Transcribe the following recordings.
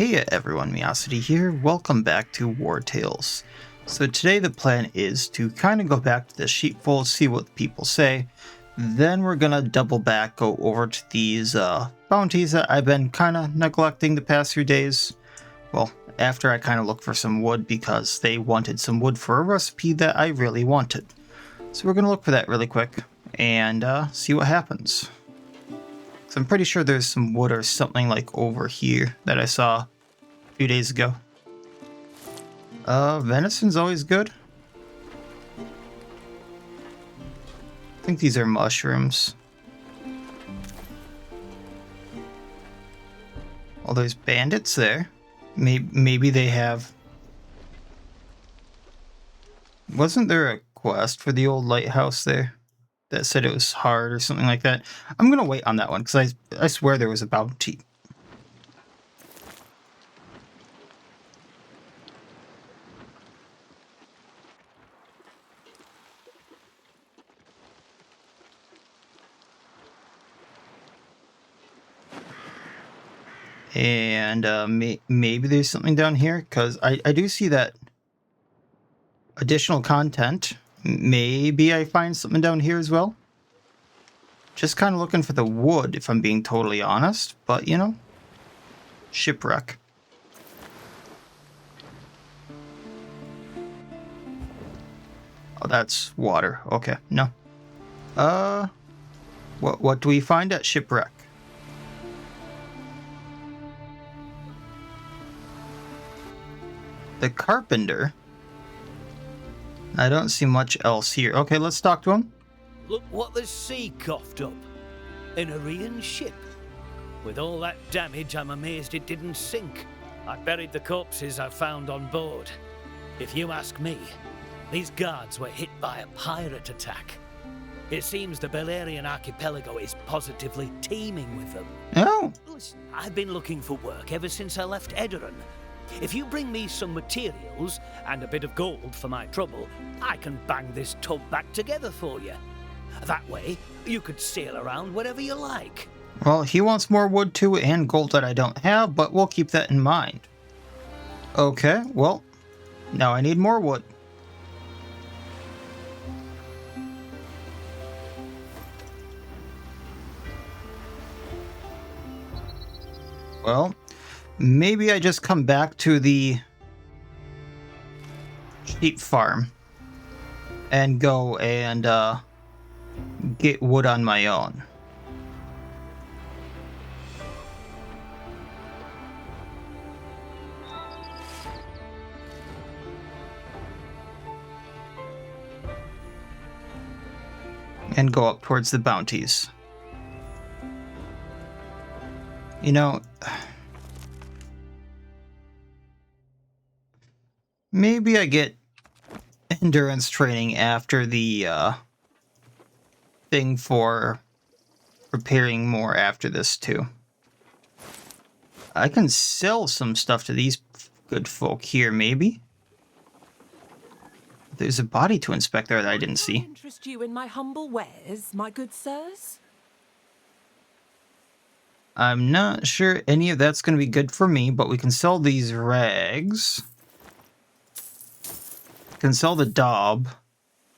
Hey everyone, Miacidae here. Welcome back to Wartales. So today the plan is to kind of go back to the sheepfold, see what people say. Then we're gonna double back, go over to these bounties that I've been kind of neglecting the past few days. Well, after I kind of looked for some wood because they wanted some wood for a recipe that I really wanted. So we're gonna look for that really quick and see what happens. So I'm pretty sure there's some wood or something like over here that I saw a few days ago. Venison's always good. I think these are mushrooms. Oh, there's bandits there. Maybe they have... Wasn't there a quest for the old lighthouse there that said it was hard or something like that? I'm gonna wait on that one because I swear there was a bounty. And maybe there's something down here because I do see that additional content. Maybe I find something down here as well. Just kind of looking for the wood, if I'm being totally honest. But, you know, shipwreck. Oh, that's water. Okay, no. What do we find at shipwreck? The carpenter? I don't see much else here. Okay, let's talk to him. Look what the sea coughed up. An Arian ship. With all that damage, I'm amazed it didn't sink. I buried the corpses I found on board. If you ask me, these guards were hit by a pirate attack. It seems the Belerian archipelago is positively teeming with them. Oh. Listen, I've been looking for work ever since I left Edoran. If you bring me some materials and a bit of gold for my trouble, I can bang this tub back together for you. That way, you could sail around wherever you like. Well, he wants more wood too and gold that I don't have, but we'll keep that in mind. Okay, well, now I need more wood. Well, maybe I just come back to the sheep farm and go and get wood on my own. And go up towards the bounties. You know, maybe I get endurance training after the thing for preparing more after this too. I can sell some stuff to these good folk here, maybe. There's a body to inspect there that I didn't see. Interest you in my humble wares, my good sirs? I'm not sure any of that's going to be good for me, but we can sell these rags. Can sell the daub.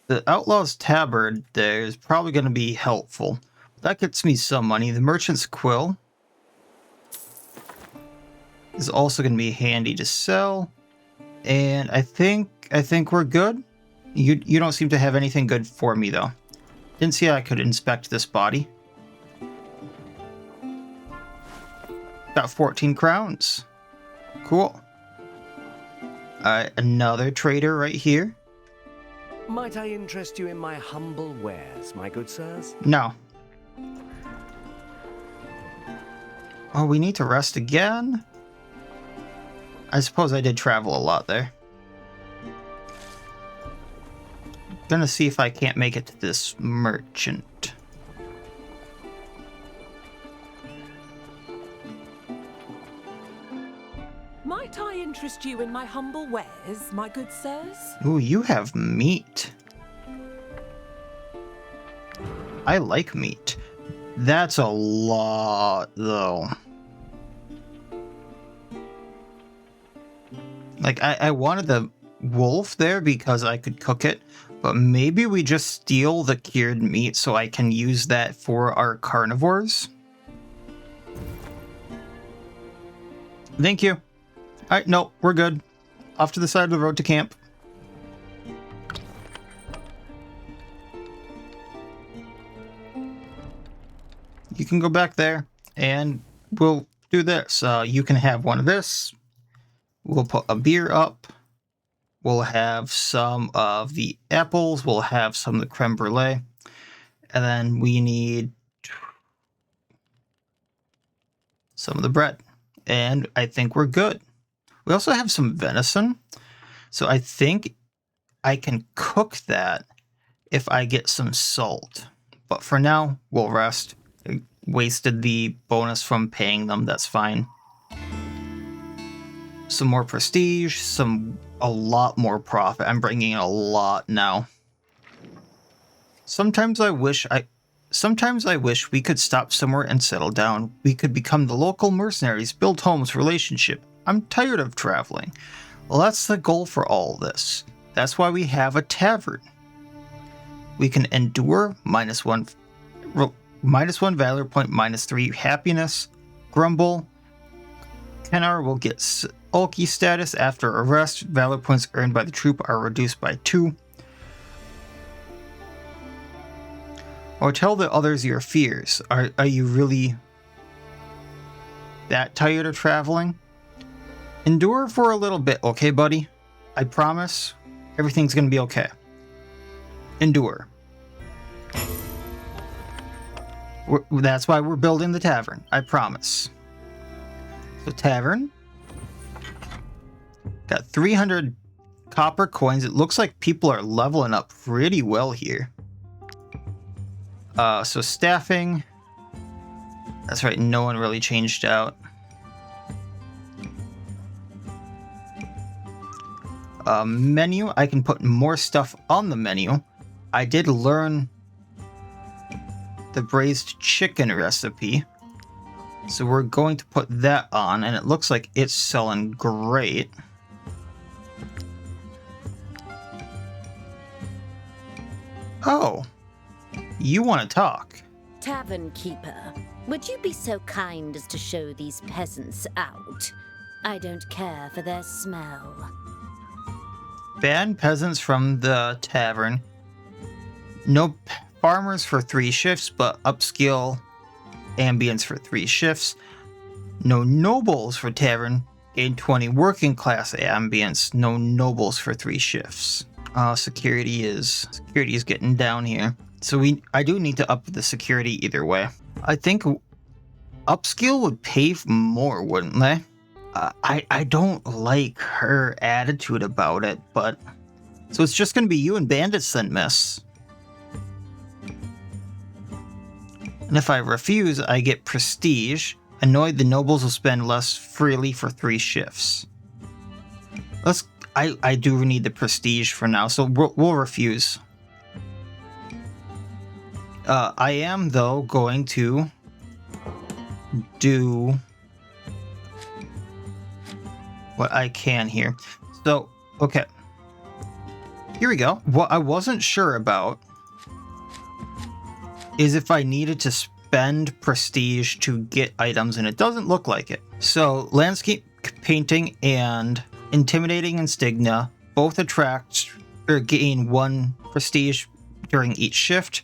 The Outlaw's Tabard there is probably going to be helpful. That gets me some money. The Merchant's Quill is also going to be handy to sell. And I think we're good. You don't seem to have anything good for me though. Didn't see I could inspect this body. Got 14 crowns. Cool. Another trader right here. Might I interest you in my humble wares, my good sirs? No. Oh, we need to rest again? I suppose I did travel a lot there. Gonna see if I can't make it to this merchant. Might I interest you in my humble wares, my good sirs? Ooh, you have meat. I like meat. That's a lot, though. Like, I wanted the wolf there because I could cook it, but maybe we just steal the cured meat so I can use that for our carnivores. Thank you. Alright, no, we're good. Off to the side of the road to camp. You can go back there, and we'll do this. You can have one of this. We'll put a beer up. We'll have some of the apples. We'll have some of the creme brulee. And then we need some of the bread. And I think we're good. We also have some venison. So I think I can cook that if I get some salt. But for now, we'll rest. I wasted the bonus from paying them. That's fine. Some more prestige, a lot more profit. I'm bringing in a lot now. Sometimes I wish we could stop somewhere and settle down. We could become the local mercenaries, build homes, relationship. I'm tired of traveling. Well, that's the goal for all this. That's why we have a tavern. We can endure -1 valor point, -3 happiness, grumble. Kenar will get sulky status after arrest. Valor points earned by the troop are reduced by 2. Or tell the others your fears. Are you really that tired of traveling? Endure for a little bit, okay, buddy? I promise everything's gonna be okay. Endure. That's why we're building the tavern. I promise. So tavern. Got 300 copper coins. It looks like people are leveling up pretty well here. So staffing. That's right, no one really changed out. Menu. I can put more stuff on the menu. I did learn the braised chicken recipe. So we're going to put that on, and it looks like it's selling great. Oh, you want to talk? Tavern keeper, would you be so kind as to show these peasants out? I don't care for their smell. Ban peasants from the tavern. No farmers for 3 shifts, but upskill ambience for 3 shifts. No nobles for tavern. Gain 20 working class ambience. No nobles for 3 shifts. Security is getting down here. So I do need to up the security either way. I think upskill would pay more, wouldn't they? I don't like her attitude about it, but so it's just gonna be you and bandits then, miss. And if I refuse, I get prestige. Annoyed, the nobles will spend less freely for 3 shifts. I do need the prestige for now, so we'll refuse. I am, though, going to do what I can here. So, okay. Here we go. What I wasn't sure about is if I needed to spend prestige to get items, and it doesn't look like it. So, landscape painting and intimidating insignia both attract or gain 1 prestige during each shift.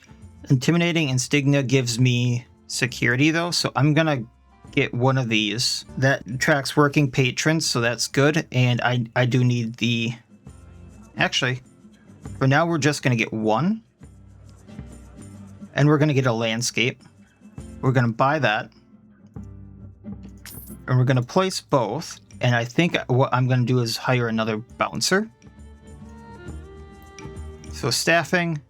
Intimidating insignia gives me security though, so I'm gonna get one of these. That attracts working patrons, so that's good, and I do need the... Actually, for now we're just gonna get 1. And we're gonna get a landscape. We're gonna buy that. And we're gonna place both. And I think what I'm gonna do is hire another bouncer. So staffing.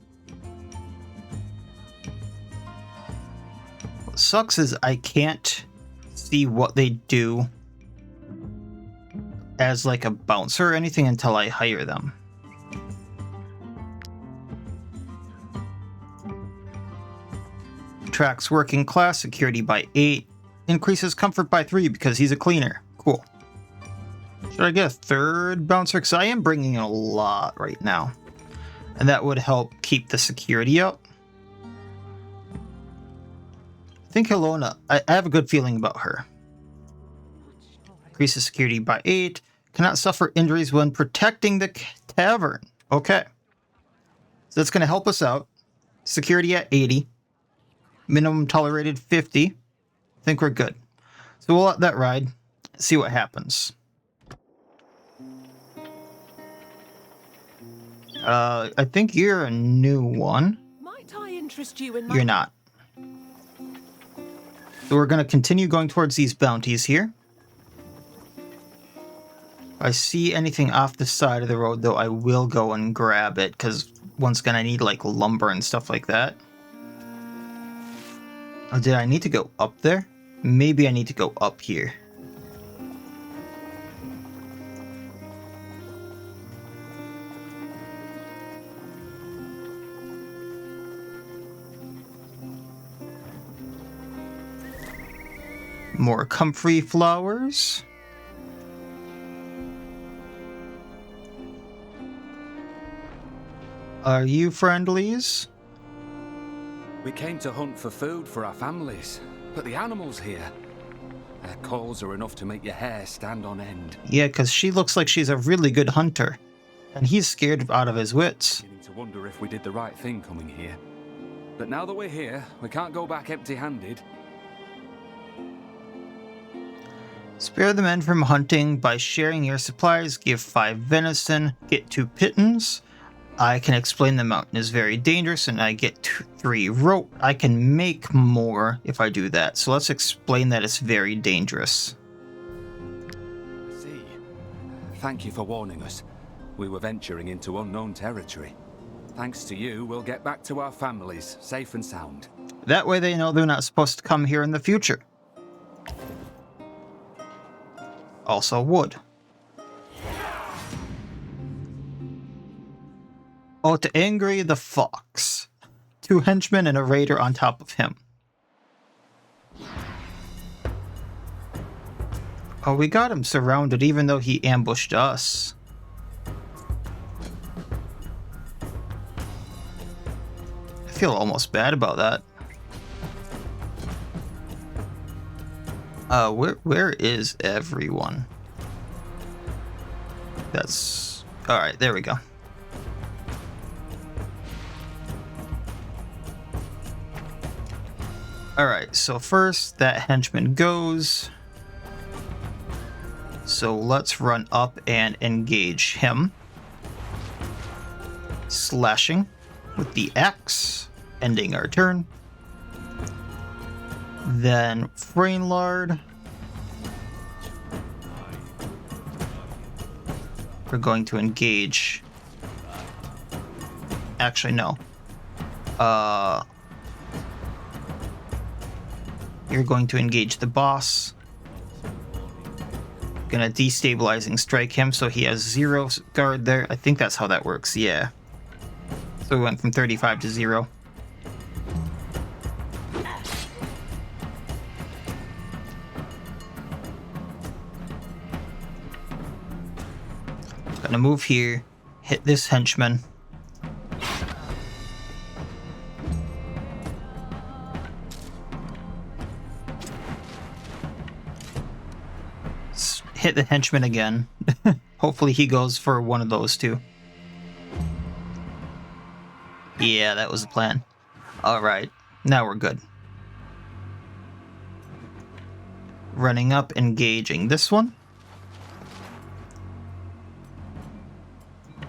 What sucks is I can't see what they do as like a bouncer or anything until I hire them. Tracks working class security by 8. Increases comfort by 3 because he's a cleaner. Cool. Should I get a third bouncer? Because I am bringing in a lot right now. And that would help keep the security up. I think Helona, I have a good feeling about her. Increases security by 8. Cannot suffer injuries when protecting the tavern. Okay. So that's going to help us out. Security at 80. Minimum tolerated 50. I think we're good. So we'll let that ride. See what happens. I think you're a new one. Might I interest you in my... You're not. So we're going to continue going towards these bounties here. If I see anything off the side of the road, though, I will go and grab it, because once again, I need, like, lumber and stuff like that. Oh, did I need to go up there? Maybe I need to go up here. More comfrey flowers. Are you friendlies? We came to hunt for food for our families, but the animals here, their calls are enough to make your hair stand on end. Yeah, because she looks like she's a really good hunter. And he's scared out of his wits. Beginning to wonder if we did the right thing coming here. But now that we're here, we can't go back empty-handed. Spare the men from hunting by sharing your supplies. Give 5 venison. Get 2 pittance. I can explain the mountain is very dangerous, and I get 3 rope. I can make more if I do that. So let's explain that it's very dangerous. I see. Thank you for warning us. We were venturing into unknown territory. Thanks to you, we'll get back to our families, safe and sound. That way they know they're not supposed to come here in the future. Also wood. Oh, to angry the fox. 2 henchmen and a raider on top of him. Oh, we got him surrounded even though he ambushed us. I feel almost bad about that. Where is everyone? That's... Alright, there we go. Alright, so first that henchman goes. So let's run up and engage him. Slashing with the axe, ending our turn. Then Frainlard. We're going to engage. Actually, no. You're going to engage the boss. Gonna destabilizing strike him so he has 0 guard there. I think that's how that works, yeah. So we went from 35 to 0. Gonna move here, hit this henchman. Hit the henchman again. Hopefully he goes for one of those two. Yeah, that was the plan. Alright, now we're good. Running up, engaging this one.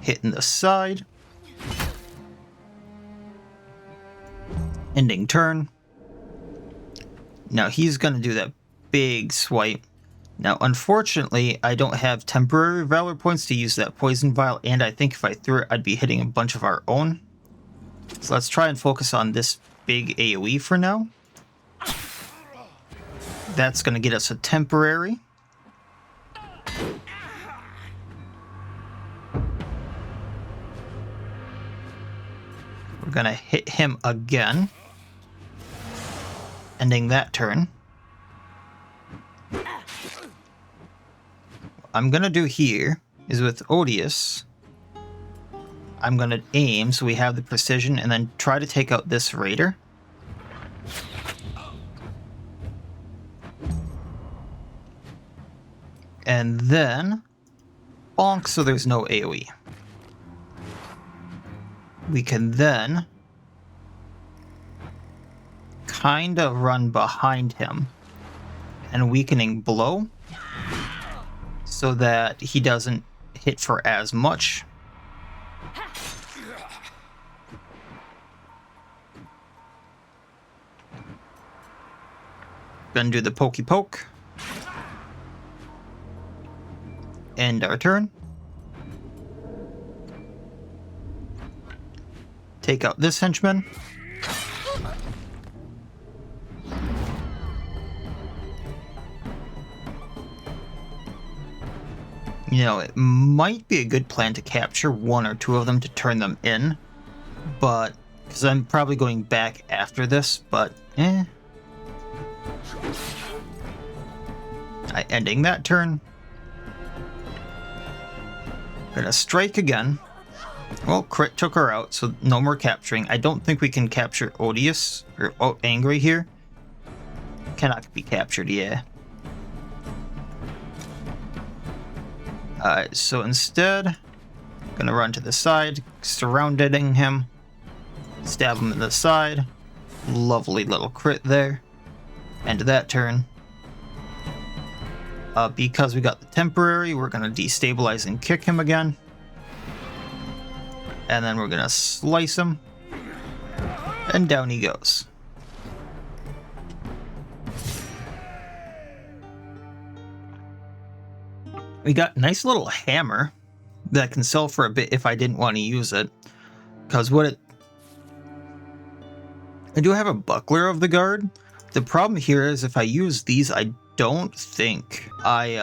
Hitting the side. Ending turn. Now he's gonna do that big swipe. Now, unfortunately, I don't have temporary valor points to use that poison vial, and I think if I threw it, I'd be hitting a bunch of our own. So let's try and focus on this big AoE for now. That's going to get us a temporary. We're going to hit him again, ending that turn. I'm going to do here is with Odious, I'm going to aim so we have the precision and then try to take out this raider. And then bonk so there's no AoE. We can then kind of run behind him and weakening blow so that he doesn't hit for as much. Gonna do the pokey poke. End our turn. Take out this henchman. You know, it might be a good plan to capture one or two of them to turn them in, but because I'm probably going back after this, but ending that turn. Gonna strike again. Well, crit took her out, so no more capturing. I don't think we can capture Odious or Angry here. Cannot be captured, yeah. Alright, so instead, gonna run to the side, surrounding him, stab him in the side. Lovely little crit there. End of that turn. Because we got the temporary, we're gonna destabilize and kick him again. And then we're gonna slice him. And down he goes. We got a nice little hammer that can sell for a bit if I didn't want to use it. Because I do have a buckler of the guard. The problem here is if I use these, I don't think I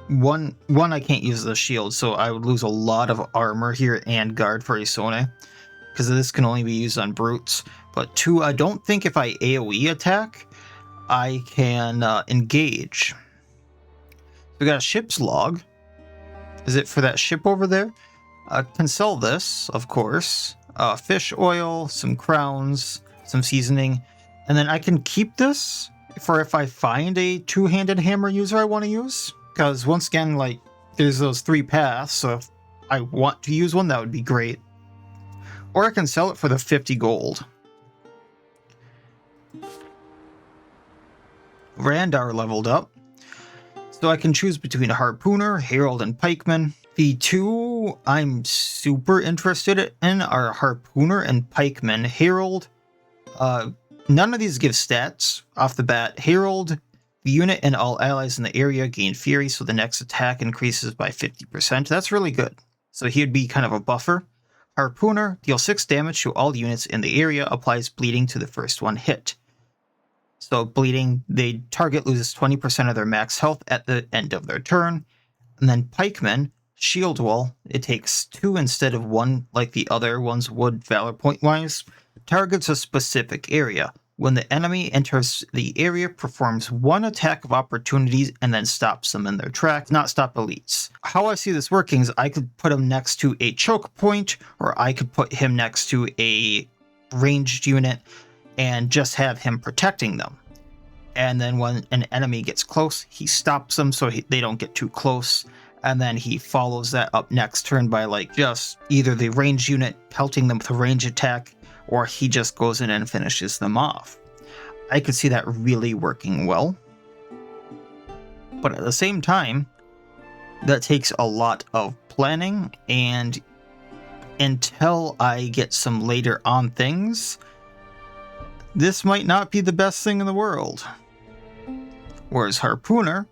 I can't use the shield, so I would lose a lot of armor here and guard for Isone, because this can only be used on brutes. But two, I don't think if I AoE attack, I can engage. We got a ship's log. Is it for that ship over there? Can sell this, of course. Fish oil, some crowns, some seasoning, and then I can keep this for if I find a two-handed hammer user I want to use. Because once again, like, there's those 3 paths, so if I want to use one, that would be great. Or I can sell it for the 50 gold. Randar leveled up. So I can choose between a Harpooner, Herald, and Pikeman. The two I'm super interested in are Harpooner and Pikeman. Herald, none of these give stats off the bat. Herald, the unit and all allies in the area gain Fury, so the next attack increases by 50%. That's really good. So he would be kind of a buffer. Harpooner, deal 6 damage to all units in the area, applies bleeding to the first one hit. So bleeding, the target loses 20% of their max health at the end of their turn. And then Pikeman, Shield Wall, it takes 2 instead of 1 like the other ones would Valor Point-wise. Targets a specific area. When the enemy enters the area, performs 1 attack of opportunities and then stops them in their tracks, not stop elites. How I see this working is I could put him next to a choke point, or I could put him next to a ranged unit and just have him protecting them. And then when an enemy gets close, he stops them so they don't get too close. And then he follows that up next turn by like just either the ranged unit pelting them with a range attack, or he just goes in and finishes them off. I could see that really working well. But at the same time, that takes a lot of planning, and until I get some later on things, this might not be the best thing in the world. Whereas Harpooner,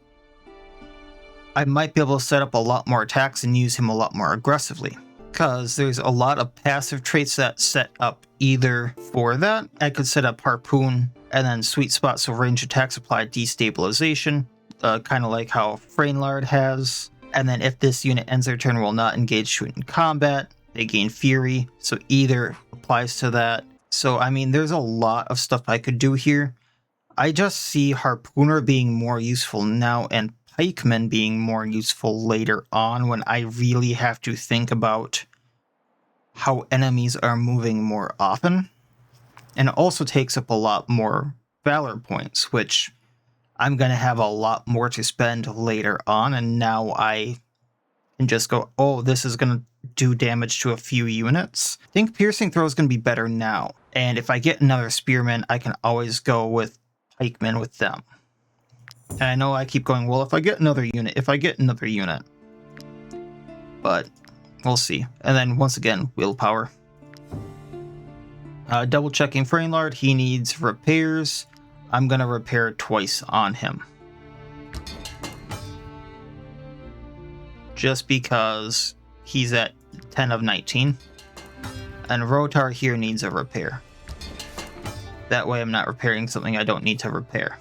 I might be able to set up a lot more attacks and use him a lot more aggressively. Because there's a lot of passive traits that set up either for that. I could set up Harpoon and then Sweet Spot so range attacks apply destabilization, kind of like how Frainlard has. And then if this unit ends their turn will not engage in combat, they gain Fury, so either applies to that. So I mean, there's a lot of stuff I could do here. I just see Harpooner being more useful now, and pikemen being more useful later on when I really have to think about how enemies are moving more often. And it also takes up a lot more valor points, which I'm going to have a lot more to spend later on, and now I can just go, oh, this is going to do damage to a few units. I think piercing throw is going to be better now. And if I get another spearman, I can always go with pikemen with them. And I know I keep going, well, if I get another unit. But we'll see. And then once again, willpower. Double checking Frainlard, he needs repairs. I'm going to repair twice on him. Just because he's at 10 of 19. And Rotar here needs a repair. That way I'm not repairing something I don't need to repair.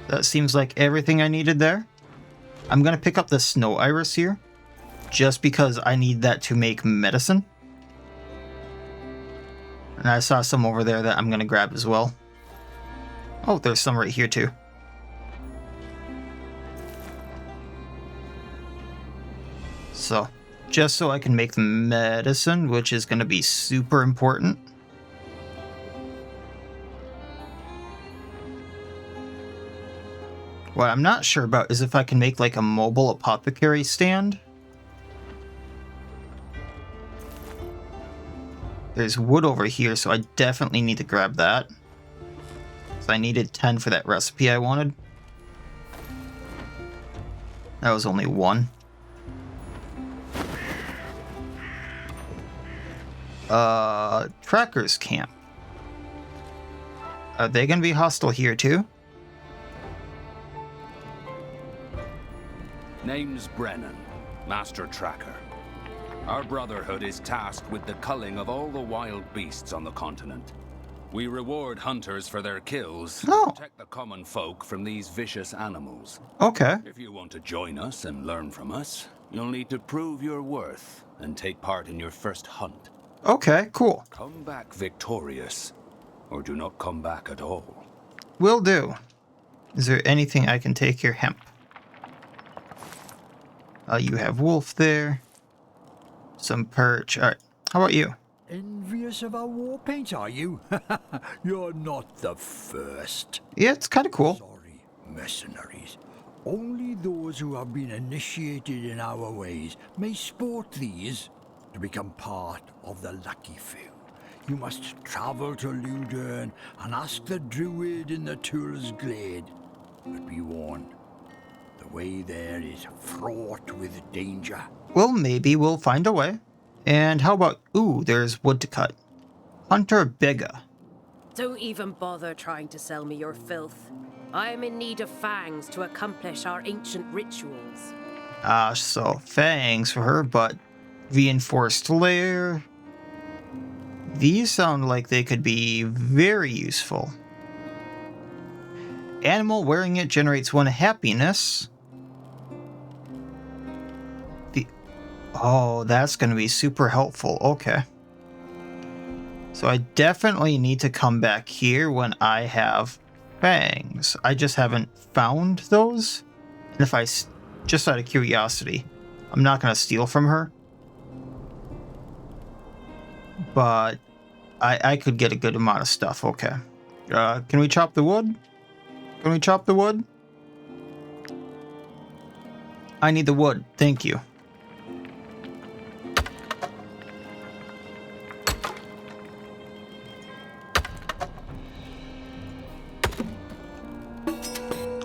That seems like everything I needed there. I'm going to pick up the Snow Iris here. Just because I need that to make medicine. And I saw some over there that I'm going to grab as well. Oh, there's some right here too. So, just so I can make the medicine, which is going to be super important. What I'm not sure about is if I can make like a mobile apothecary stand. There's wood over here, so I definitely need to grab that. So I needed 10 for that recipe I wanted. That was only 1. Tracker's camp. Are they gonna be hostile here too? Name's Brennan, Master Tracker. Our brotherhood is tasked with the culling of all the wild beasts on the continent. We reward hunters for their kills and protect the common folk from these vicious animals. Okay. If you want to join us and learn from us, you'll need to prove your worth and take part in your first hunt. Okay, cool. Come back victorious, or do not come back at all. Will do. Is there anything I can take here? Hemp. You have wolf there. Some perch. Alright, how about you? Envious of our war paint, are you? You're not the first. Yeah, it's kind of cool. Sorry, mercenaries. Only those who have been initiated in our ways may sport these. To become part of the lucky few, you must travel to Ludern and ask the druid in the Tull's Glade. But be warned, the way there is fraught with danger. Well, maybe we'll find a way. And how about... Ooh, there's wood to cut. Hunter Bega. Don't even bother trying to sell me your filth. I am in need of fangs to accomplish our ancient rituals. So fangs for her, but reinforced layer. These sound like they could be very useful. Animal wearing it generates 1 happiness. Oh, that's going to be super helpful. Okay. So I definitely need to come back here when I have fangs. I just haven't found those. And if I, just out of curiosity, I'm not going to steal from her. But I could get a good amount of stuff. Okay. Can we chop the wood? Can we chop the wood? I need the wood. Thank you.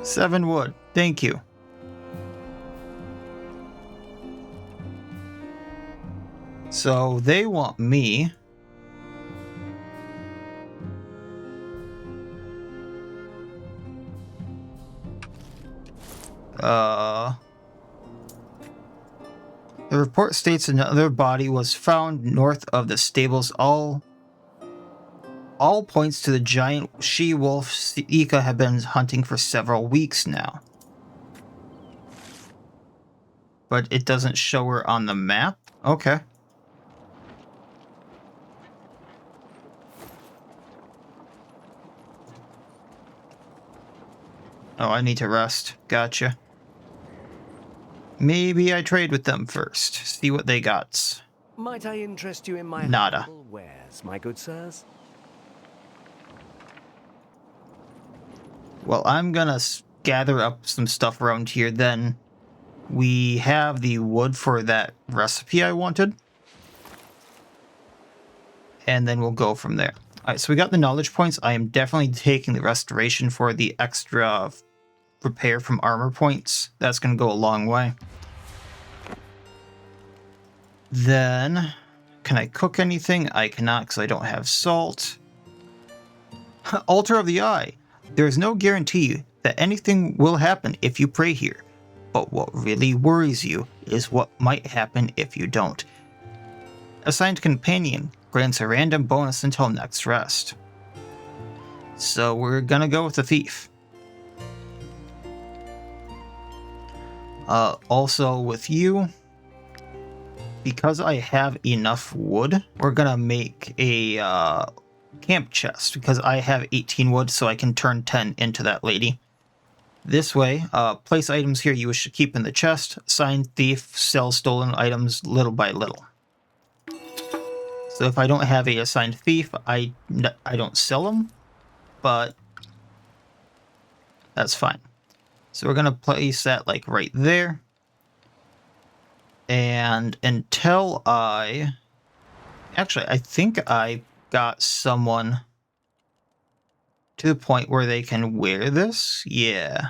Seven wood. Thank you. So they want me. The report states another body was found north of the stables. All points to the giant she-wolf Ika have been hunting for several weeks now. But it doesn't show her on the map? Okay. Oh, I need to rest. Gotcha. Maybe I trade with them first. See what they got. Might I interest you in my Nada. humble wares, my good sirs? Well, I'm gonna gather up some stuff around here. Then we have the wood for that recipe I wanted. And then we'll go from there. Alright, so we got the knowledge points. I am definitely taking the restoration for the extra repair from armor points. That's going to go a long way. Then, can I cook anything? I cannot because I don't have salt. Altar of the Eye. There is no guarantee that anything will happen if you pray here. But what really worries you is what might happen if you don't. Assigned companion grants a random bonus until next rest. So we're gonna go with the thief. Also with you, because I have enough wood, we're gonna make a camp chest because I have 18 wood, so I can turn 10 into that lady. This way, place items here you wish to keep in the chest. Assigned thief, sell stolen items little by little. So if I don't have a assigned thief, I don't sell them, but that's fine. So we're going to place that like right there. And until I think I got someone to the point where they can wear this. Yeah.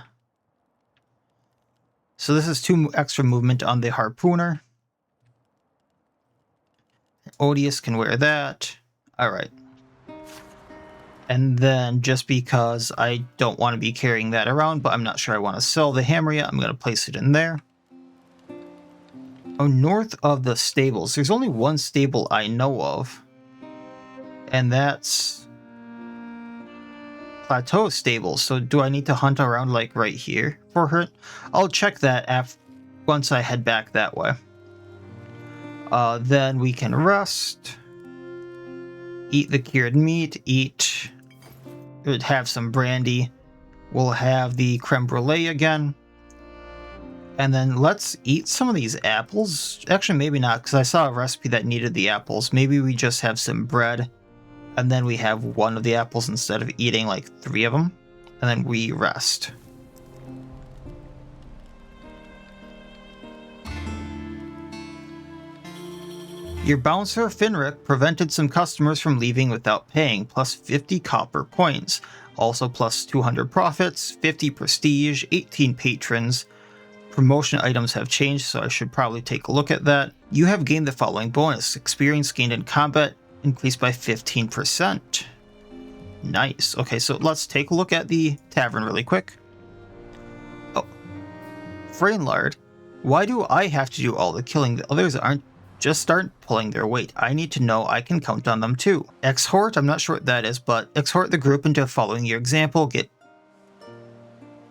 So this is 2 extra movement on the harpooner. Odious can wear that. Alright. And then just because I don't want to be carrying that around, but I'm not sure I want to sell the hammer yet, I'm going to place it in there. Oh, north of the stables. There's only one stable I know of. And that's Plateau Stables. So do I need to hunt around like right here for her? I'll check that once I head back that way. Then we can rest, eat the cured meat, have some brandy. We'll have the creme brulee again. And then let's eat some of these apples. Actually, maybe not, because I saw a recipe that needed the apples. Maybe we just have some bread, and then we have one of the apples instead of eating like 3 of them. And then we rest. Your bouncer, Finric, prevented some customers from leaving without paying, plus 50 copper coins. Also plus 200 profits, 50 prestige, 18 patrons. Promotion items have changed, so I should probably take a look at that. You have gained the following bonus. Experience gained in combat increased by 15%. Nice. Okay, so let's take a look at the tavern really quick. Oh. Frainlard, why do I have to do all the killing? The others aren't pulling their weight. I need to know I can count on them too. Exhort, I'm not sure what that is, but exhort the group into following your example. Get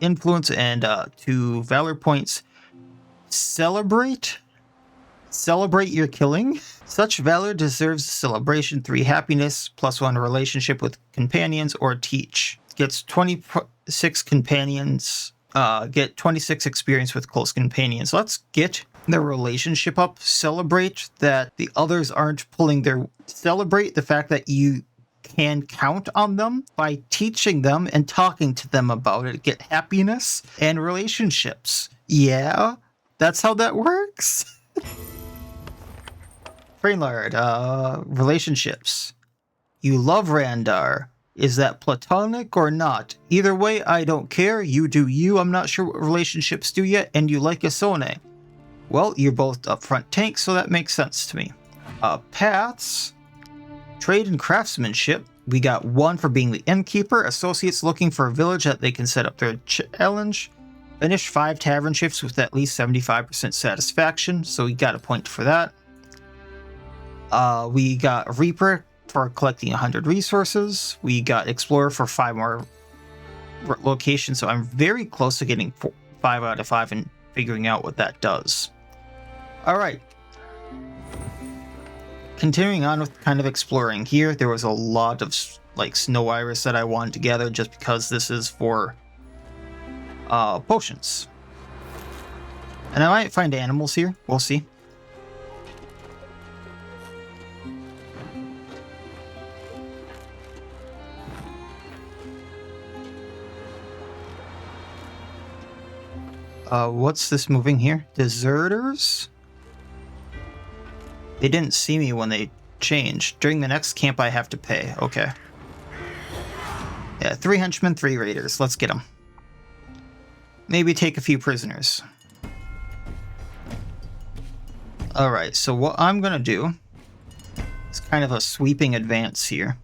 influence and 2 valor points. Celebrate your killing. Such valor deserves celebration, 3 happiness, plus 1 relationship with companions, or teach. Gets 26 companions, get 26 experience with close companions. Let's get the relationship up. Celebrate that the others aren't pulling their... Celebrate the fact that you can count on them by teaching them and talking to them about it. Get happiness and relationships. Yeah, that's how that works. Frainlard, relationships. You love Randar. Is that platonic or not? Either way, I don't care. You do you. I'm not sure what relationships do yet, and you like Isone. Well, you're both upfront tanks, so that makes sense to me. Paths. Trade and craftsmanship. We got 1 for being the innkeeper. Associates looking for a village that they can set up their challenge. Finish 5 tavern shifts with at least 75% satisfaction, so we got a point for that. We got Reaper for collecting 100 resources. We got Explorer for 5 more locations, so I'm very close to getting 5 out of 5 and figuring out what that does. Alright. Continuing on with kind of exploring here, there was a lot of like snow iris that I wanted to gather just because this is for potions. And I might find animals here. We'll see. What's this moving here? Deserters? They didn't see me when they changed. During the next camp I have to pay. Okay. Yeah, 3 henchmen, 3 raiders. Let's get them. Maybe take a few prisoners. Alright, so what I'm gonna do is kind of a sweeping advance here.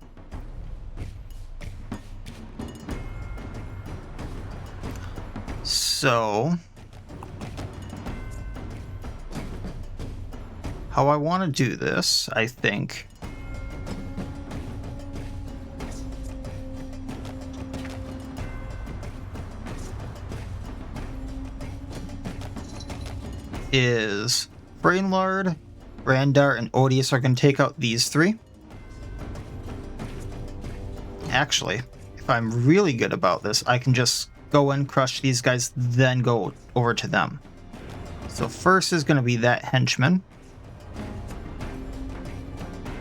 So how I want to do this, I think, is Brainlord, Randar, and Odious are going to take out these 3. Actually, if I'm really good about this, I can just go and crush these guys, then go over to them. So first is going to be that henchman.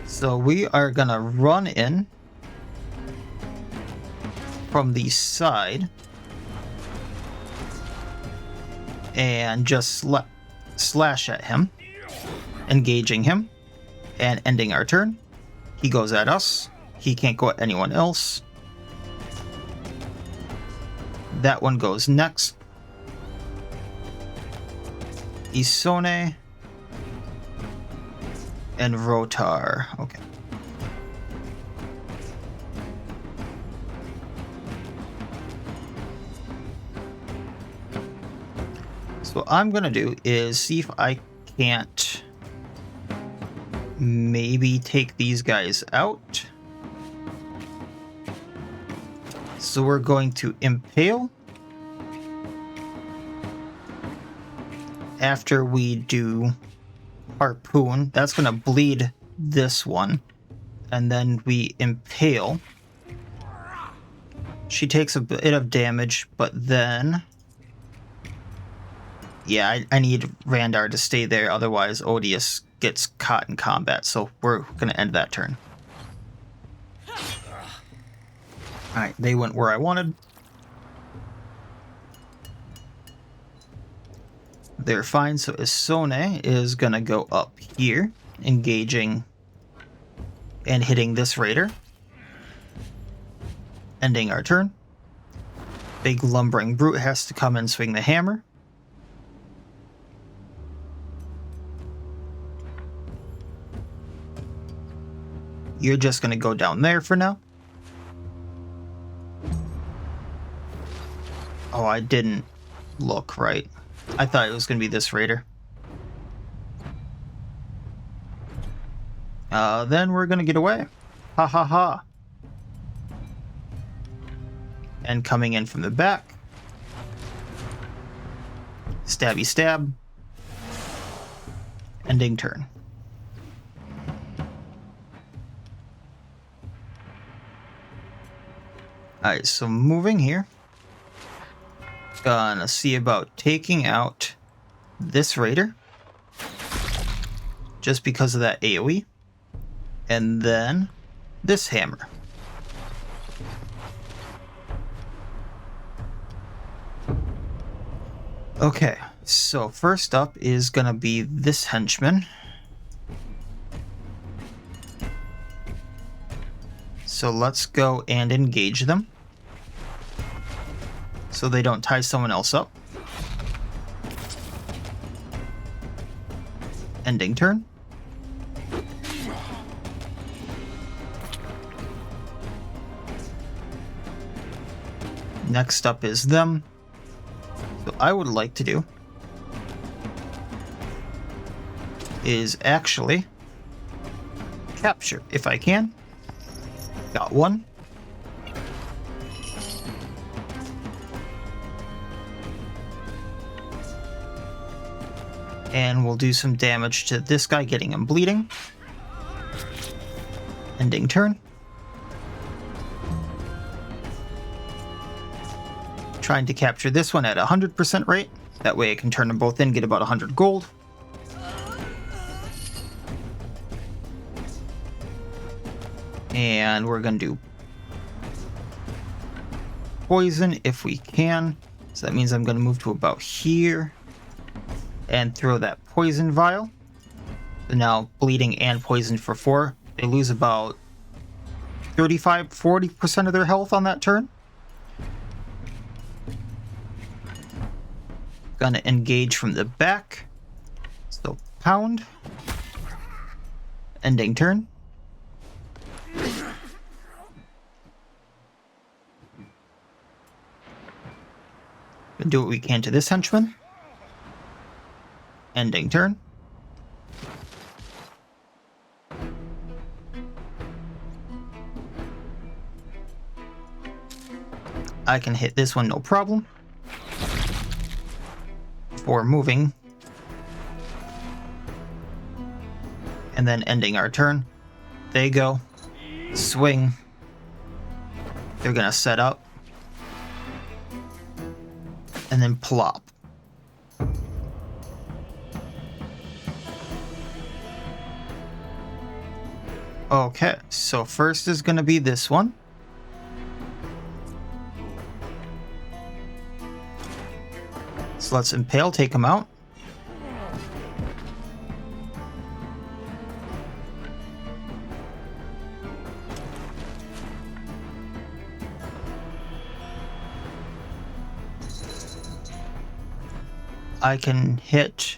So we are going to run in from the side and just slash at him, engaging him and ending our turn. He goes at us. He can't go at anyone else. That one goes next. Isone and Rotar. Okay. So what I'm gonna do is see if I can't maybe take these guys out. So we're going to impale. After we do harpoon, that's going to bleed this one. And then we impale. She takes a bit of damage, but then... yeah, I need Randar to stay there, otherwise Odious gets caught in combat, so we're going to end that turn. Alright, they went where I wanted. They're fine, so Isone is going to go up here, engaging and hitting this raider. Ending our turn. Big lumbering brute has to come and swing the hammer. You're just going to go down there for now. Oh, I didn't look right. I thought it was going to be this raider. Then we're going to get away. Ha ha ha. And coming in from the back. Stabby stab. Ending turn. Alright, so moving here. Gonna see about taking out this raider. Just because of that AoE. And then this hammer. Okay, so first up is gonna be this henchman. So let's go and engage them, so they don't tie someone else up. Ending turn. Next up is them. So I would like to do is actually capture if I can. Got one. And we'll do some damage to this guy, getting him bleeding. Ending turn. Trying to capture this one at 100% rate. That way I can turn them both in, get about 100 gold. And we're going to do poison if we can. So that means I'm going to move to about here and throw that poison vial. So now bleeding and poison for 4. They lose about 35-40% of their health on that turn. Gonna engage from the back. So pound. Ending turn. Do what we can to this henchman. Ending turn. I can hit this one no problem. For moving. And then ending our turn. They go. Swing. They're gonna set up. And then plop. Okay, so first is gonna be this one. So let's impale, take him out. I can hit...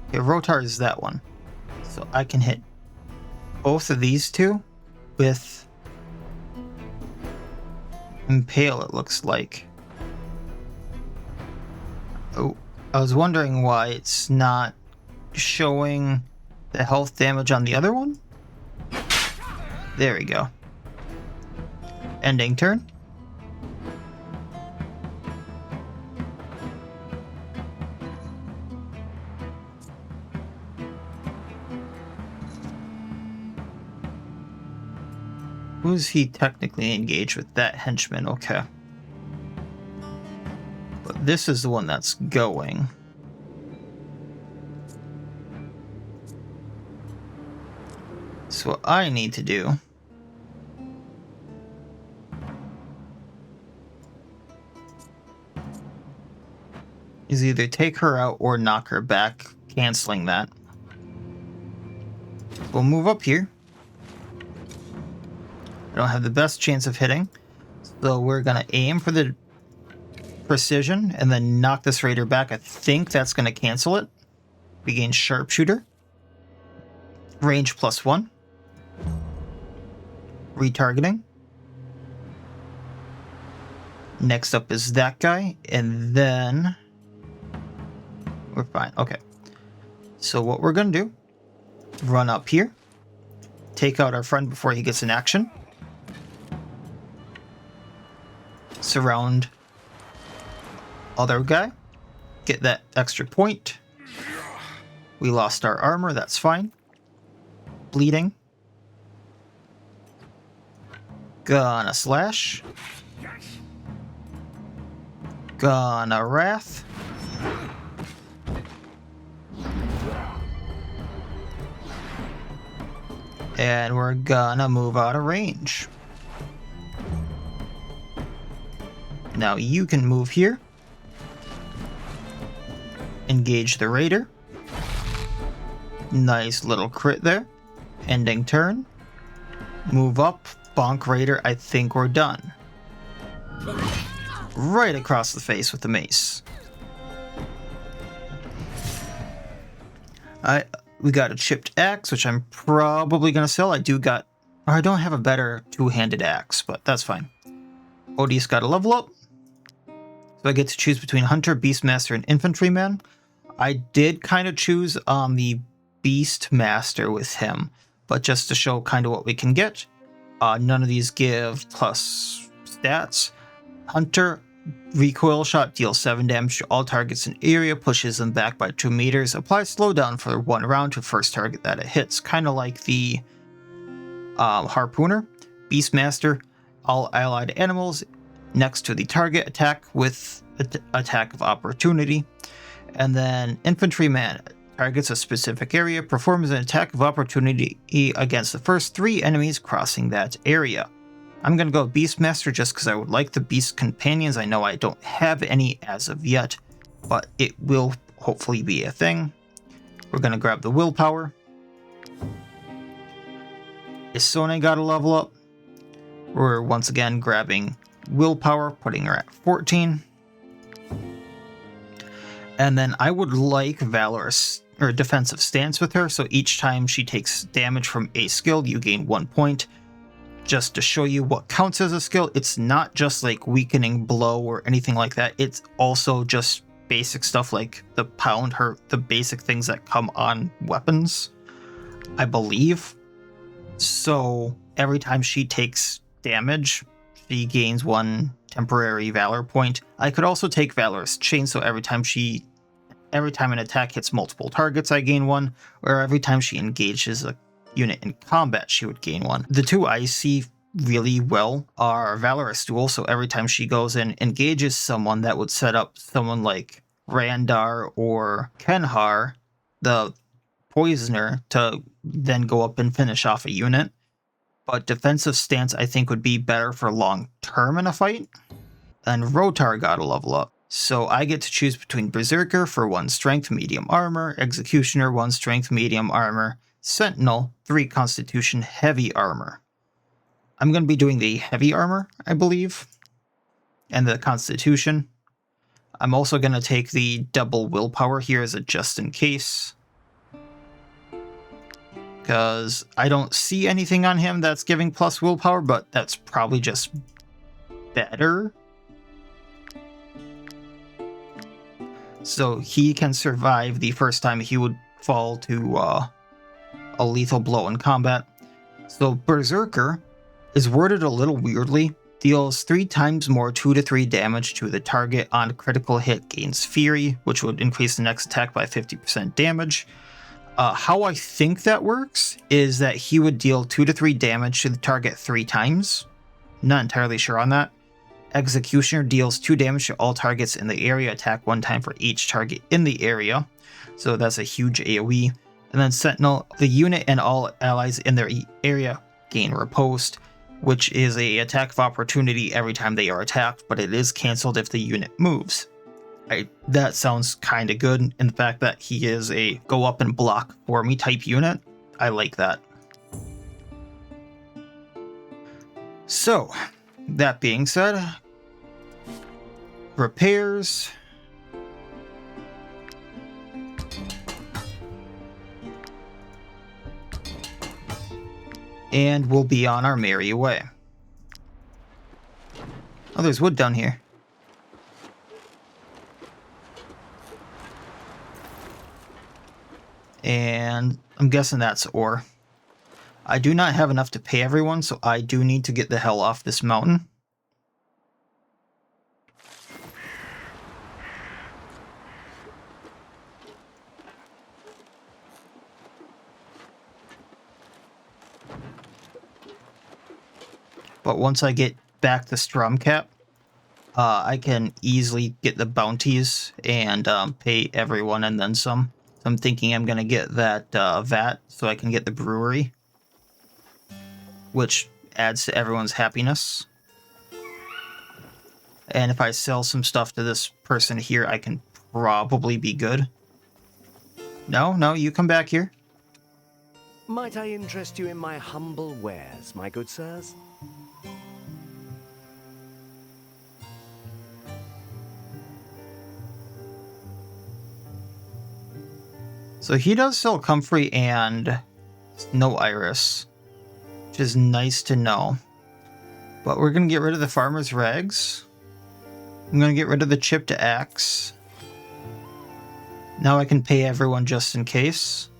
Okay, Rotar is that one. So I can hit both of these two with impale, it looks like. Oh, I was wondering why it's not showing the health damage on the other one. There we go. Ending turn. Who's he technically engaged with? That henchman, okay. But this is the one that's going. So what I need to do is either take her out or knock her back, canceling that. We'll move up here. I don't have the best chance of hitting, so we're gonna aim for the precision and then knock this raider back. I think that's gonna cancel it. We gain sharpshooter. Range +1. Retargeting. Next up is that guy, and then we're fine. Okay. So what we're gonna do, run up here, take out our friend before he gets in action. Surround other guy. Get that extra point. We lost our armor, that's fine. Bleeding. Gonna slash. Gonna wrath. And we're gonna move out of range. Now you can move here. Engage the raider. Nice little crit there. Ending turn. Move up. Bonk raider. I think we're done. Right across the face with the mace. We got a chipped axe, which I'm probably gonna sell. I don't have a better two-handed axe, but that's fine. Odie's got a level up. So I get to choose between Hunter, Beastmaster, and Infantryman. I did kind of choose the Beastmaster with him, but just to show kind of what we can get. None of these give plus stats. Hunter, recoil shot, deals 7 damage to all targets in area, pushes them back by 2 meters, applies slowdown for 1 round to first target that it hits. Kind of like the Harpooner. Beastmaster, all allied animals next to the target attack with attack of opportunity. And then infantryman targets a specific area, performs an attack of opportunity against the first 3 enemies crossing that area. I'm going to go Beastmaster just because I would like the Beast Companions. I know I don't have any as of yet, but it will hopefully be a thing. We're going to grab the Willpower. Isone got a level up. We're once again grabbing Willpower, putting her at 14. And then I would like Valorous or Defensive Stance with her, so each time she takes damage from a skill, you gain 1 point. Just to show you what counts as a skill, it's not just like Weakening Blow or anything like that. It's also just basic stuff like the Pound, the basic things that come on weapons, I believe. So every time she takes damage, she gains 1 temporary Valor point. I could also take Valorous Chain, so every time an attack hits multiple targets, I gain 1, or every time she engages a unit in combat, she would gain 1. The 2 I see really well are Valorous Duel, so every time she goes in, engages someone, that would set up someone like Randar or Kenhar, the Poisoner, to then go up and finish off a unit. But Defensive Stance I think would be better for long term in a fight. And Rotar got a level up. So I get to choose between Berserker for 1 strength, medium armor, Executioner 1 strength, medium armor, Sentinel 3 constitution, heavy armor. I'm going to be doing the heavy armor, I believe, and the constitution. I'm also going to take the double willpower here as a just in case, because I don't see anything on him that's giving plus willpower, but that's probably just better. So he can survive the first time he would fall to a lethal blow in combat. So Berserker is worded a little weirdly. Deals 3 times more 2 to 3 damage to the target on critical hit, gains Fury, which would increase the next attack by 50% damage. How I think that works is that he would deal 2 to 3 damage to the target 3 times. Not entirely sure on that. Executioner deals 2 damage to all targets in the area, attack 1 time for each target in the area. So that's a huge AoE. And then Sentinel, the unit and all allies in their area gain Riposte, which is a attack of opportunity every time they are attacked, but it is cancelled if the unit moves. That sounds kind of good, and the fact that he is a go up and block for me type unit, I like that. So, that being said, repairs. And we'll be on our merry way. Oh, there's wood down here. And I'm guessing that's ore. I do not have enough to pay everyone, so I do need to get the hell off this mountain. But once I get back to Stromcap, I can easily get the bounties and pay everyone and then some. I'm thinking I'm going to get that vat so I can get the brewery, which adds to everyone's happiness. And if I sell some stuff to this person here, I can probably be good. No, you come back here. Might I interest you in my humble wares, my good sirs? So he does sell Comfrey and Snow Iris, which is nice to know. But we're going to get rid of the Farmer's Rags. I'm going to get rid of the Chipped Axe. Now I can pay everyone just in case.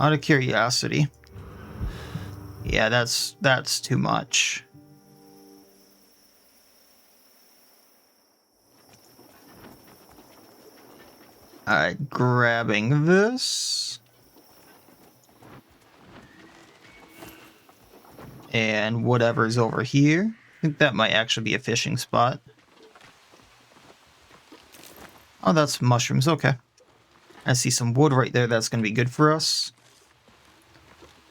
Out of curiosity. Yeah, that's too much. Alright, grabbing this. And whatever's over here. I think that might actually be a fishing spot. Oh, that's mushrooms. Okay. I see some wood right there. That's going to be good for us.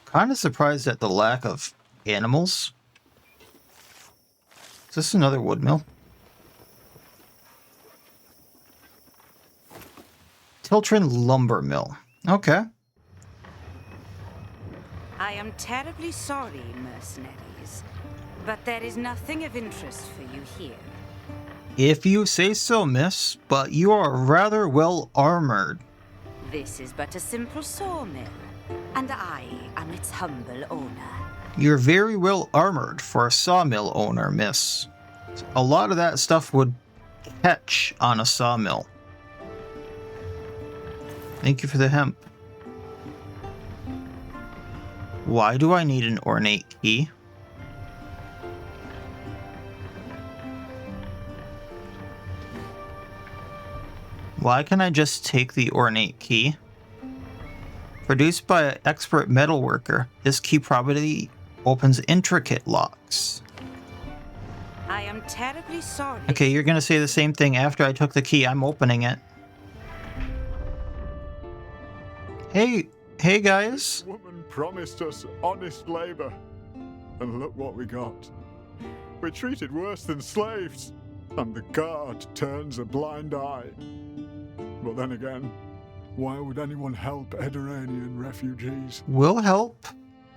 Kind of surprised at the lack of animals. Is this another wood mill? Tiltrin Lumber Mill. Okay. I am terribly sorry, mercenaries, but there is nothing of interest for you here. If you say so, miss, but you are rather well armored. This is but a simple sawmill, and I am its humble owner. You're very well armored for a sawmill owner, miss. A lot of that stuff would catch on a sawmill. Thank you for the hemp. Why do I need an ornate key? Why can't I just take the ornate key? Produced by an expert metalworker, this key probably opens intricate locks. I am terribly sorry. Okay, you're gonna say the same thing after I took the key. I'm opening it. Hey guys. This woman promised us honest labor, and look what we got. We're treated worse than slaves, and the guard turns a blind eye. But then again, why would anyone help Ediranian refugees? We'll help.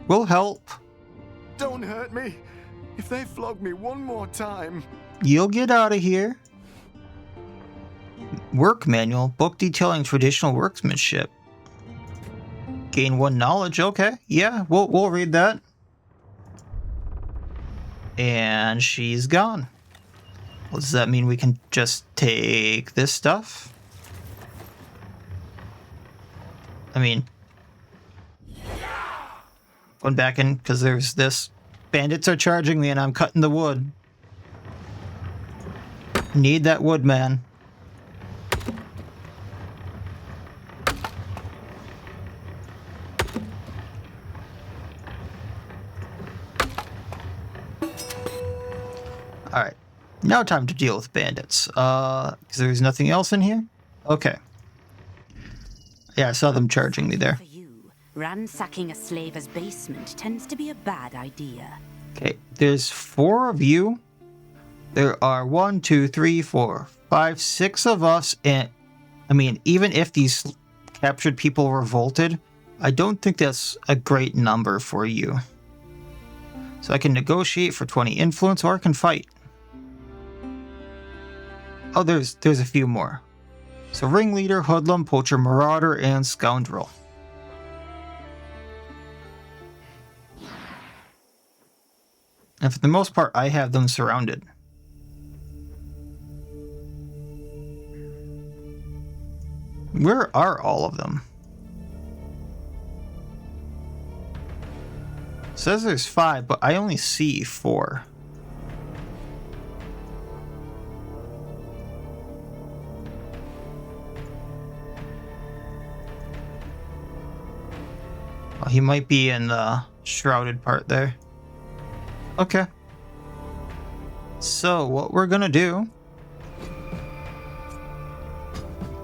We'll help. Don't hurt me. If they flog me one more time... You'll get out of here. Work manual, book detailing traditional workmanship. Gain 1 knowledge, okay. Yeah, we'll read that. And she's gone. Well, does that mean we can just take this stuff? I mean, going back in because there's this. Bandits are charging me and I'm cutting the wood. Need that wood, man. Alright. Now time to deal with bandits. Because there's nothing else in here? Okay. Yeah, I saw them charging me there. For you, ransacking a slaver's basement tends to be a bad idea. Okay, there's 4 of you. There are 1, 2, 3, 4, 5, 6 of us, and I mean, even if these captured people revolted, I don't think that's a great number for you. So I can negotiate for 20 influence, or I can fight. Oh, there's a few more. So ringleader, hoodlum, poacher, marauder, and scoundrel. And for the most part, I have them surrounded. Where are all of them? It says there's 5, but I only see 4. Well, he might be in the shrouded part there. Okay. So what we're gonna do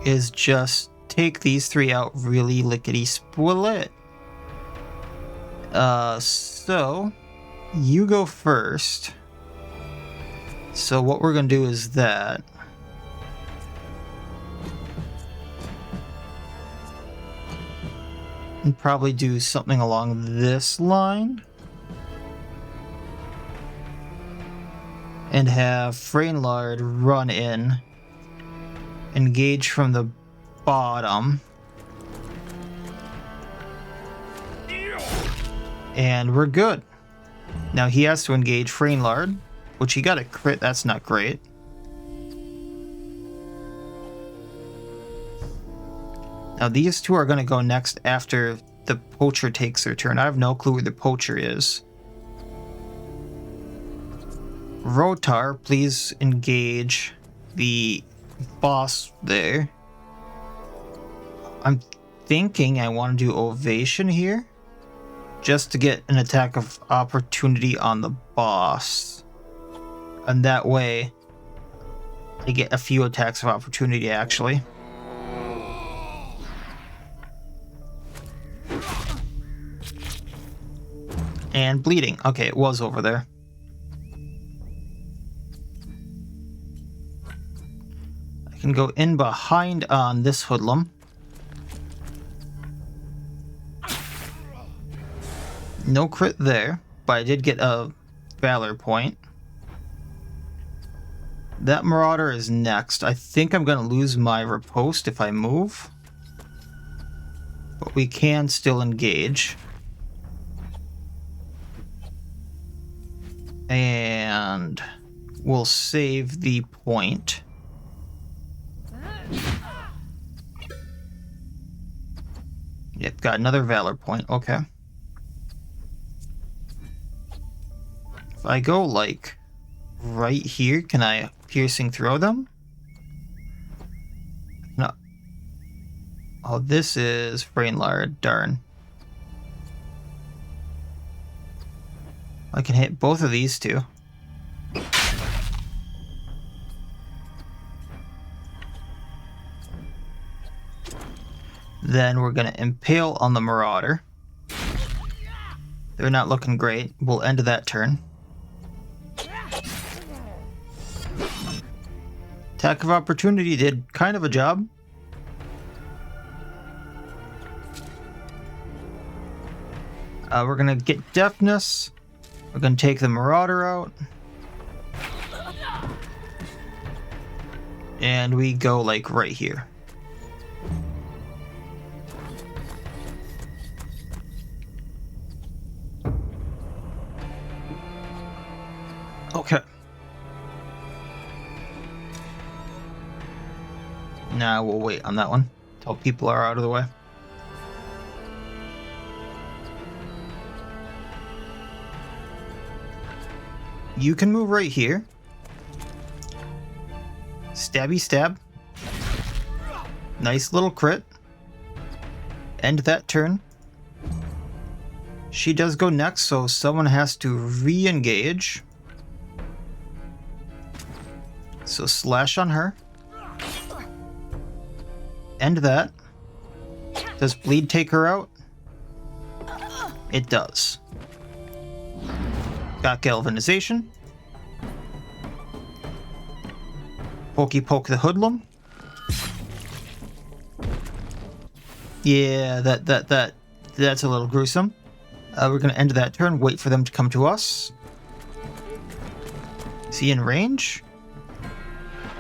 is just take these 3 out really lickety-split. So you go first. So what we're gonna do is that. And probably do something along this line. And have Frainlard run in. Engage from the bottom. And we're good. Now he has to engage Frainlard, which he got a crit, that's not great. Now these 2 are going to go next after the poacher takes their turn. I have no clue where the poacher is. Rotar, please engage the boss there. I'm thinking I want to do Ovation here. just to get an attack of opportunity on the boss. And that way, I get a few attacks of opportunity, actually. And bleeding. Okay, it was over there. I can go in behind on this hoodlum. No crit there, but I did get a valor point. That marauder is next. I think I'm going to lose my riposte if I move. But we can still engage. And we'll save the point. Yep, got another valor point. Okay. If I go like right here, can I piercing throw them? No. Oh, this is Brainlard. Darn. I can hit both of these two. Then we're going to impale on the marauder. They're not looking great. We'll end that turn. Attack of opportunity did kind of a job. We're going to get deafness. We're going to take the marauder out. And we go like right here. Okay. Now we'll wait on that one till people are out of the way. You can move right here. Stabby stab. Nice little crit. End that turn. She does go next, so someone has to re-engage. So slash on her. End that. Does bleed take her out? It does. Got galvanization. Pokey poke the hoodlum. Yeah, that's a little gruesome. We're gonna end that turn, wait for them to come to us. Is he in range?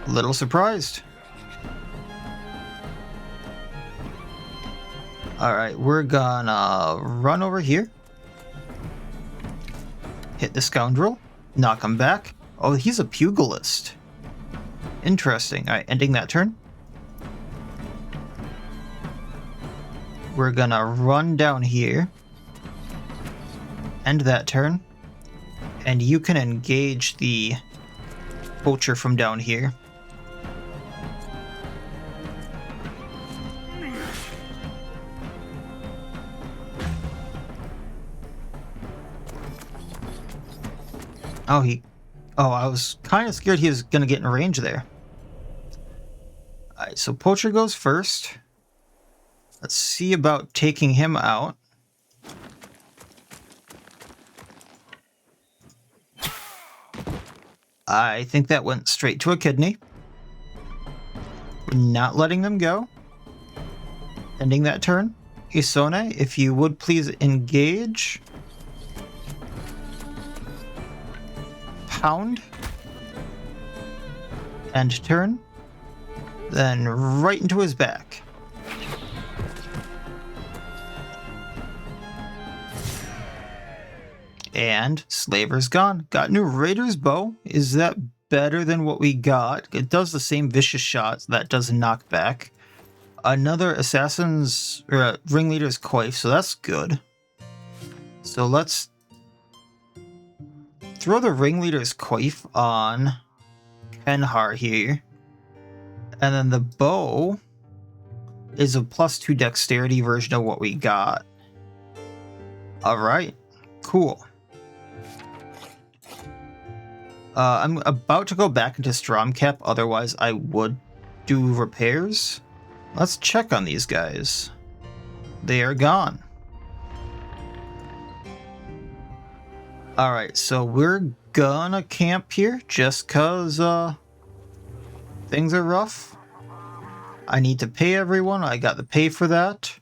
A little surprised. Alright, we're gonna run over here. Hit the scoundrel. Knock him back. Oh, he's a pugilist. Interesting. Alright, ending that turn. We're gonna run down here. End that turn. And you can engage the poacher from down here. Oh, I was kind of scared he was going to get in range there. Alright, so Poacher goes first. Let's see about taking him out. I think that went straight to a kidney. We're not letting them go. Ending that turn. Isone, if you would please engage. Pound. End turn. Then right into his back. And Slaver's gone. Got new Raider's Bow. Is that better than what we got? It does the same vicious shots. That does knockback. Another Assassin's or Ringleader's Coif, so that's good. So let's throw the Ringleader's Coif on Kenhar here. And then the bow is a +2 dexterity version of what we got. Alright, cool. I'm about to go back into Stromcap, otherwise I would do repairs. Let's check on these guys. They are gone. Alright, so we're gonna camp here just cause things are rough. I need to pay everyone. I got the pay for that.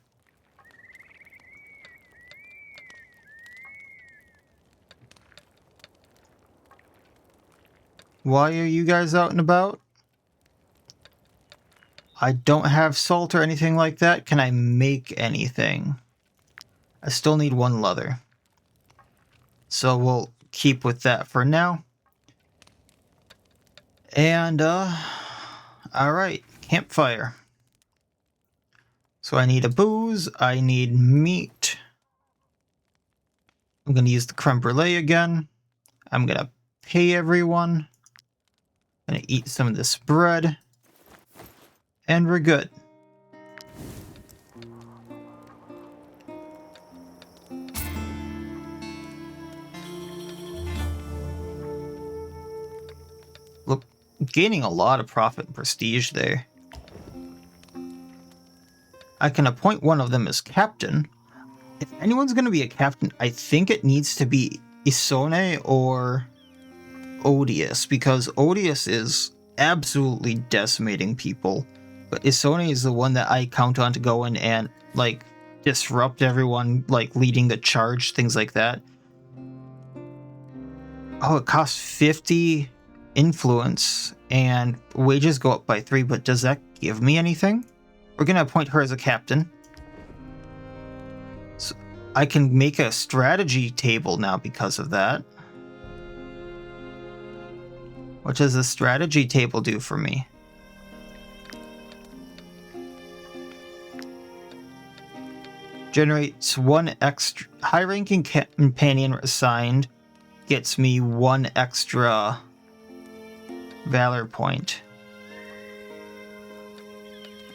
Why are you guys out and about? I don't have salt or anything like that. Can I make anything? I still need one leather. So we'll keep with that for now. And, alright, campfire. So I need a booze, I need meat. I'm gonna use the creme brulee again. I'm gonna pay everyone. I'm gonna eat some of this bread. And we're good. Look, gaining a lot of profit and prestige there. I can appoint one of them as captain. If anyone's going to be a captain, I think it needs to be Isone or Odious, because Odious is absolutely decimating people. But Isone is the one that I count on to go in and, like, disrupt everyone, like, leading the charge, things like that. Oh, it costs 50 influence, and wages go up by 3, but does that give me anything? We're going to appoint her as a captain. So I can make a strategy table now because of that. What does the strategy table do for me? Generates one extra... High-ranking companion assigned gets me one extra valor point.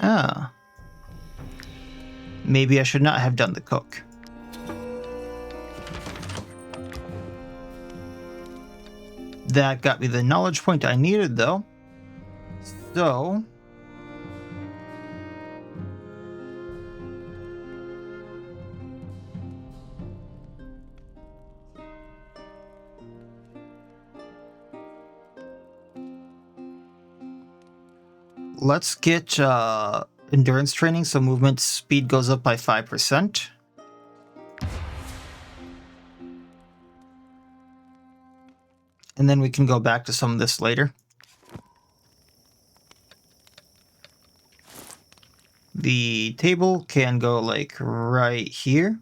Ah. Maybe I should not have done the cook. That got me the knowledge point I needed, though. So... let's get endurance training, so movement speed goes up by 5%. And then we can go back to some of this later. The table can go like right here.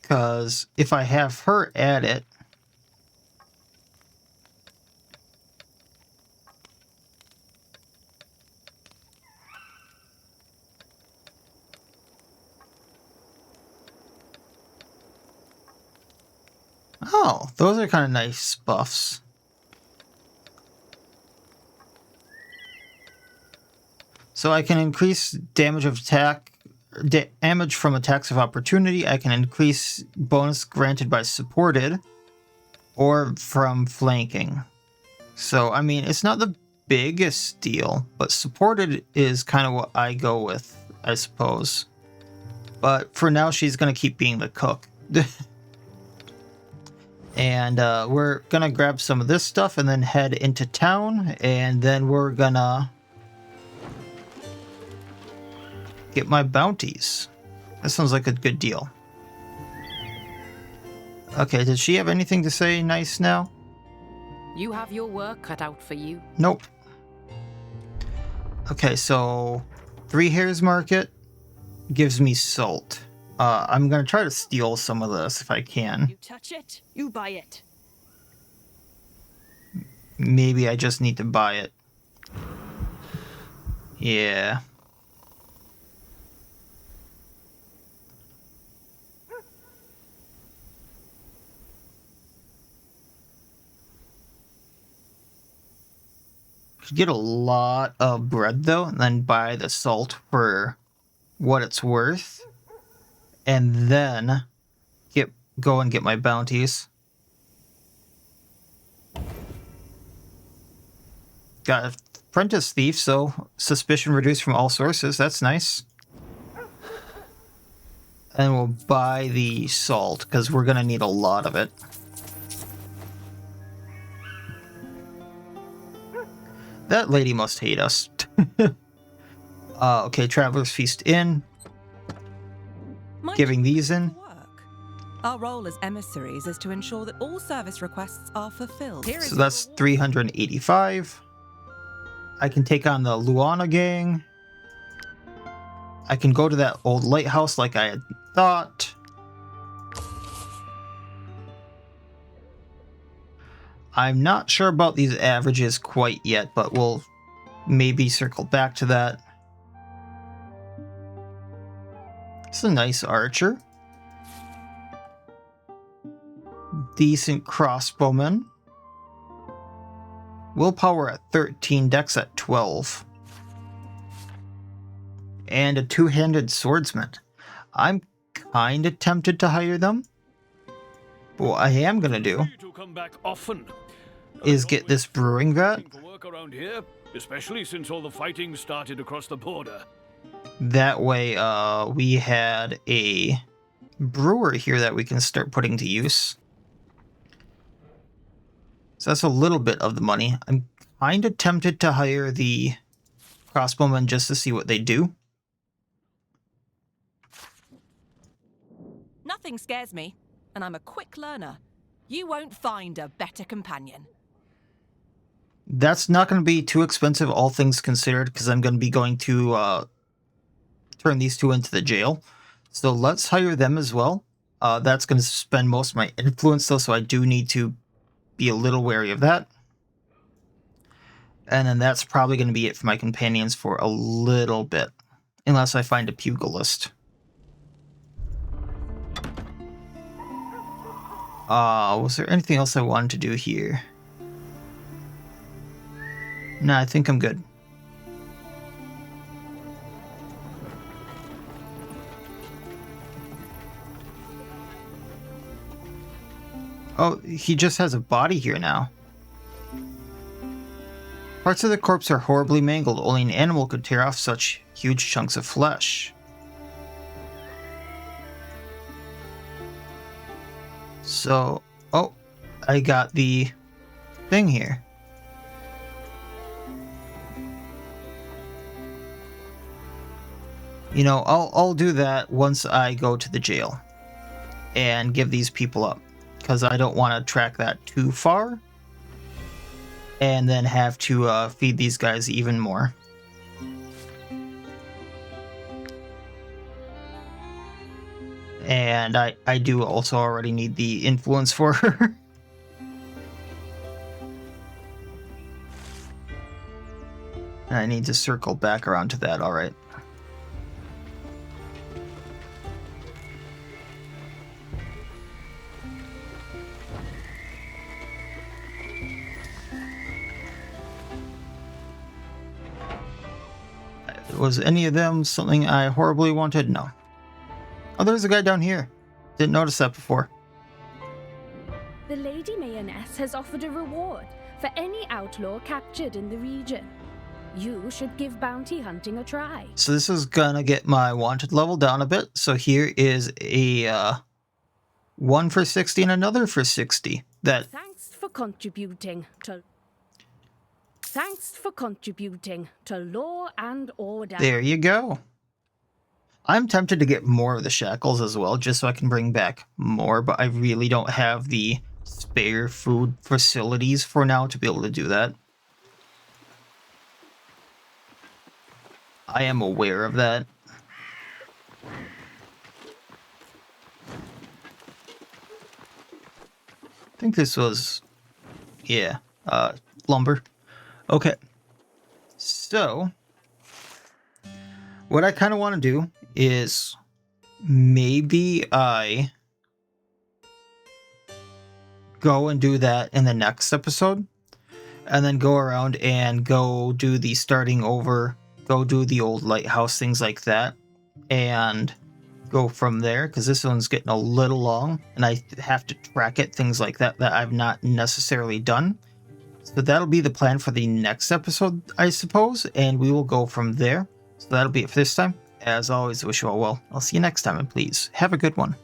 Because if I have her at it, oh, those are kind of nice buffs. So I can increase damage of attack, damage from attacks of opportunity. I can increase bonus granted by supported or from flanking. So, I mean, it's not the biggest deal, but supported is kind of what I go with, I suppose. But for now, she's going to keep being the cook. And we're gonna grab some of this stuff and then head into town, and then we're gonna get my bounties. That sounds like a good deal. Okay, did she have anything to say nice now? You have your work cut out for you. Nope. Okay, so 3 Hairs Market gives me salt. I'm gonna try to steal some of this if I can. You touch it, you buy it. Maybe I just need to buy it. Yeah. Could get a lot of bread though, and then buy the salt for what it's worth, and then go and get my bounties. Got a apprentice thief, so suspicion reduced from all sources. That's nice. And we'll buy the salt, because we're going to need a lot of it. That lady must hate us. Okay, Traveler's Feast in. Giving these in. Our role as emissaries is to ensure that all service requests are fulfilled. So that's 385. I can take on the Luana gang. I can go to that old lighthouse like I had thought. I'm not sure about these averages quite yet, but we'll maybe circle back to that. It's a nice archer. Decent crossbowman. Willpower at 13, dex at 12. And a two-handed swordsman. I'm kind of tempted to hire them. But what I am going to do is get this brewing vat. Around here, especially since all the fighting started across the border. That way, we had a brewer here that we can start putting to use. So that's a little bit of the money. I'm kind of tempted to hire the crossbowmen just to see what they do. Nothing scares me, and I'm a quick learner. You won't find a better companion. That's not going to be too expensive, all things considered, because I'm going to be going to turn these two into the jail. So let's hire them as well. That's going to spend most of my influence, though, so I do need to be a little wary of that. And then that's probably going to be it for my companions for a little bit. Unless I find a pugilist. Was there anything else I wanted to do here? No, I think I'm good. Oh, he just has a body here now. Parts of the corpse are horribly mangled. Only an animal could tear off such huge chunks of flesh. So, oh, I got the thing here. You know, I'll do that once I go to the jail and give these people up, because I don't want to track that too far and then have to feed these guys even more. And I do also already need the influence for her. And I need to circle back around to that, alright. Was any of them something I horribly wanted? No. Oh, there's a guy down here. Didn't notice that before. The Lady Mayonnaise has offered a reward for any outlaw captured in the region. You should give bounty hunting a try. So this is gonna get my wanted level down a bit. So here is a one for 60 and another for 60. Thanks for contributing to law and order. There you go. I'm tempted to get more of the shackles as well, just so I can bring back more, but I really don't have the spare food facilities for now to be able to do that. I am aware of that. I think this was, yeah, lumber. Okay, so what I kind of want to do is maybe I go and do that in the next episode, and then go around and go do the starting over, go do the old lighthouse, things like that, and go from there, because this one's getting a little long and I have to track it, things like that I've not necessarily done. So that'll be the plan for the next episode, I suppose, and we will go from there. So that'll be it for this time. As always, I wish you all well. I'll see you next time, and please have a good one.